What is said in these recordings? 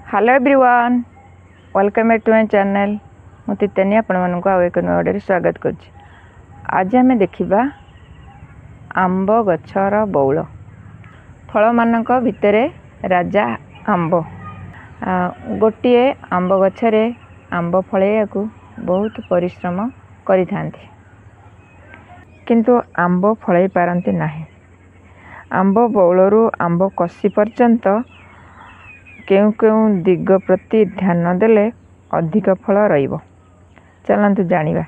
Hello everyone, welcome back to my channel. मु तितनी आपण मानक आउ एक नुआ वीडियो स्वागत करछि। आज आम देखा आंब गछर बौल फल मानक भितरे राजा आंब। गोटे आंब गछरे आंब फलैया को बहुत परिश्रम करिथांती, किंतु आंब फलै पारंती नाही। आंब बौलरू आंब कसी पर्यंत केउ केउ दिग प्रति ध्यान देले अधिक फल रहिबो। चलंतु जानिबा।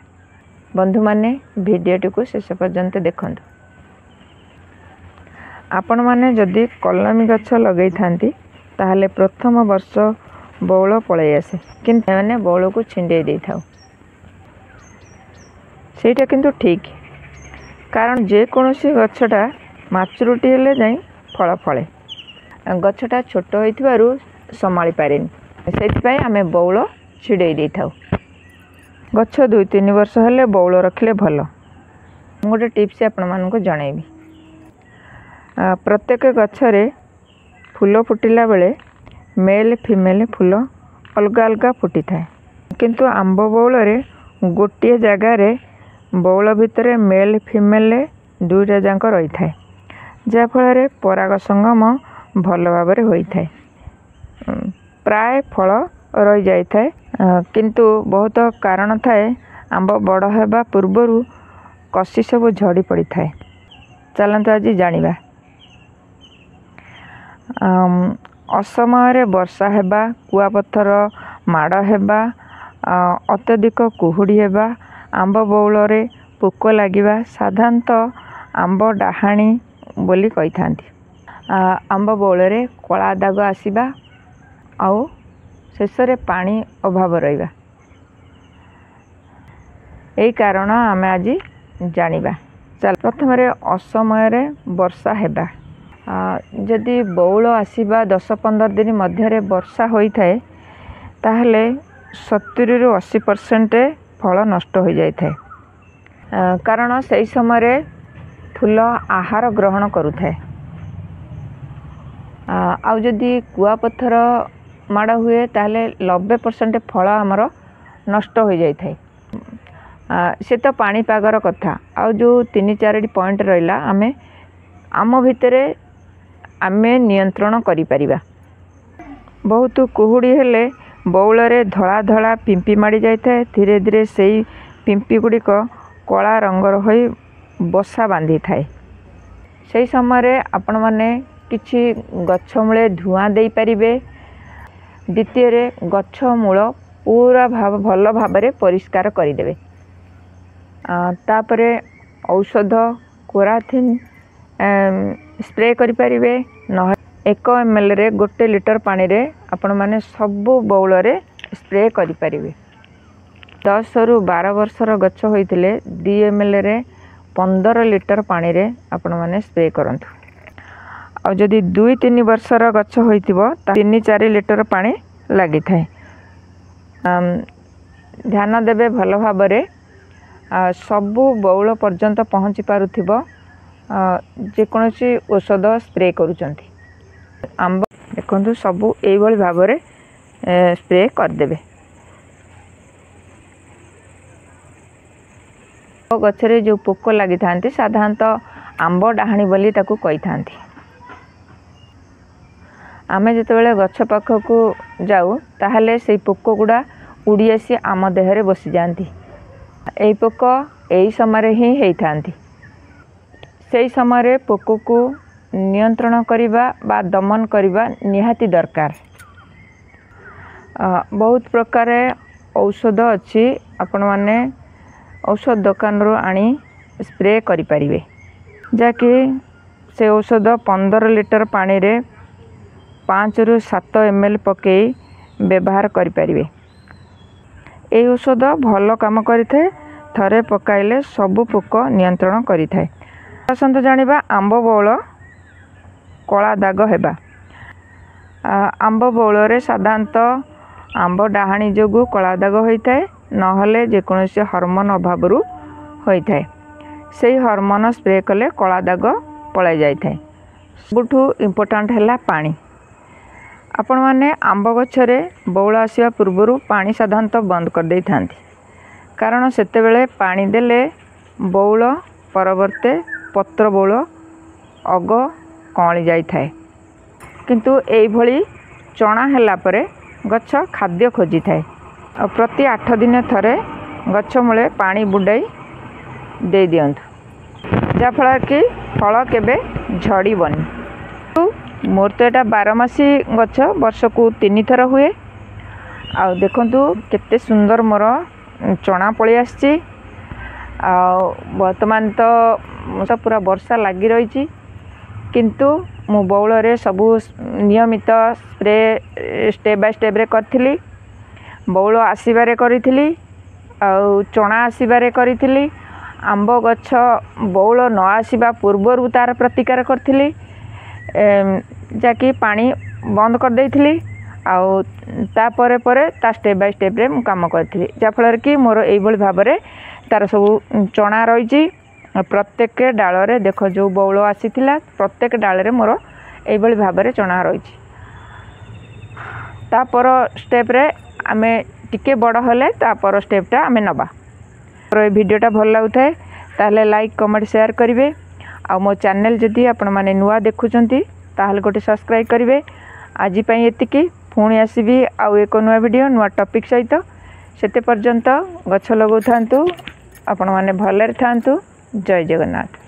बंधु माने वीडियोटी को शेष पर्यंत देखंतु। आपण माने जदि कलमी गछ लगै थांती ताहले प्रथम वर्ष बौल पळै आसे, किंतु माने बौल को छिंडे दे थाउ। सेटा किंतु ठीक, कारण जे कोनोसी गछटा मैच्योरिटी हेले जाई फल फळे। गछटा छोट होइथिबारु संभाली पारेनी, सेतिपई आमे बौल छिड़े दे थाउ। गछ 2-3 वर्ष हेले बौल रखले भलो। गोटे टिप्स आपण मानक जणैबी। प्रत्येक गछरे फूल फुटिला बेले मेल फीमेल फूल अलग अलग फुटी थाए, किंतु आंब बौल रे गोटे जगह रे बौल भितरे मेल फीमेल दुईटा जाक रही थाए, जा फल पराग संगम भल भाव होई थाए। प्राय फल रही जाई थाए, किंतु बहुत कारण थाए आंब बड़ हेबा पूर्वरु कसी सब झड़ी पड़ी थाए। चलंतु आज जानिबा। असमय वर्षा हेबा, कुआपथर माड़ हेबा, अत्यधिक कुहुड़ी हेबा, आंब बौल रे पोक लागिबा साधारणतः आंब डाहाणी बोली कही थांती। आंब बौल रे कला दाग आसीबा आउ शेष रे पानी अभाव रहिबा। एई कारण आमे आज जानिबा। चल प्रथम रे असमय रे वर्षा हेबा। जदि बौल आसीबा 10-15 दिन मध्य रे वर्षा होई थाए ताहले 70-80% फल नष्ट हो जाई थाए, कारण सेई समय रे फूल आहार ग्रहण करू थाए। आउ जदि कुआपथर माड़ हुए ताहले 90% फल आमर नष्ट हो जाई थाए। से तो पाणीपागर कथा। आउ जो 3-4 पॉइंट रहिला आमे आम भितरे आमे नियंत्रण करि परिबा। बहुत कुहुड़ी हेले बौल रे धड़ा धड़ा पिंपी माड़ी जाई थाए। धीरे धीरे सेई पिंपी गुड़िक कला रंगर होई बसा बांधी थाए। सेई समय रे आपण माने किछि गछ मूले धुआं देई परिबे। द्वितीय रे गछ मूल पूरा भल भाव परिष्कार करदेवे। तापरे औषध कोराथिन स्प्रे करिपारिबे। 1 ml रे 1 लीटर पानी रे आपण माने सबु बौल रे स्प्रे करिपारिबे। 10-12 वर्षर गछ होइतिले 2 ml रे 15 लीटर पानी रे आपण माने स्प्रे करंतु। आ जदि 2-3 वर्षर गछ होइतिबो 3-4 लीटर पानी लगी थाए। ध्यान देबे भल भाव रे सबु बौल पर्यंत पहुँची पारुथिबो जेकोसी औषध स्प्रे करूचंती। आंब देखंतु सबु एई भली भाव रे स्प्रे कर देबे। गछरे जो पोक लागि थांती साधारणतः आंब डाहाणी बोली ताकू कही थांती। आमे जेतेबेले गछ पाखकू जाऊ ताहले से पोक गुड़ा उड़ी आसी आम देहरे बसी जाती। एई पोक एई समय ही हेई थांती। सेई समय पोक को नियंत्रण करिबा बा दमन करिबा निहाती दरकार। बहुत प्रकार औषध अच्छी, आपण माने औषध दुकान रो आनी स्प्रे करि परिबे, जाकि से औषध 15 लीटर पानी रे 5-7 ml पकई व्यवहार करि परिबे। ए औषध भल काम करिथे। थरे पकाइले सबु पोक नियंत्रण करिथे। आसंत जानिबा आंब बौल कला दाग हेबा। आंब बौल रे साधारणतः आंब डाहाणी जोगु कला दाग होइथाए, नहले जेकोसी हार्मोन अभावरु होइथाए। सेही हार्मोन स्प्रे कले कला दाग पळै जाइथाए। सबुठु इम्पोर्टेंट हैला पानी। आपण मैंने आंब गछरे बौल आसवा पूर्वर पानी साधारणतः बंद कर दे था कारण सेतेबेले पानी देले बौल परवर्ते पत्र बौल अग कँली जाई थाए किंतु एभली चणा हैला परे गछ खाद्य खोजी थाए और प्रति 8 दिन थरे गछ मूले पानी बुडाई दे दियंतु जाफल कि फल केबे झड़बनी। मोर तो यहाँ 12 गछ वर्ष को 3 थर हुए। आ देखंतु केते सुंदर मोर चना पड़ी आसी। वर्तमान तो पूरा वर्षा लगी रही किंतु मु बौल रे सबू नियमित स्प्रे स्टेप बाय स्टेप रे करथिली। बौल आसीबारे करिथिली आ चना आसीबारे करिथिली। आंब गछ बौल न आसीबा पूर्वरु तार प्रतिकार करथिली जाकि पानी बंद कर देइथिली आउ तापरे परे ता स्टेप बाय स्टेप रे मु काम करथिली जाफल कि मोर एई भली भाबरे तार सब चना रही। प्रत्येक डाल रे देख जो बौल आसीथिला प्रत्येक डाल रे मोर एई भली भाबरे चना रही। तापर स्टेप रे आमे टिके बड़ हेले तापर स्टेपटा आमे नबा। और ये वीडियोटा भल लगुए ताहले लाइक कमेंट शेयर करेंगे। आ मो चैनल जदि आपण माने नुआ देखुचंती ताहले गोटे सब्सक्राइब करेंगे। आज पई एतिकी पुणी आसीबी आउ एक नुआ वीडियो नुआ टॉपिक सहित सेते पर्यंत गछ लगाउथांतु आपण माने भलरे थांतु। जय जगन्नाथ।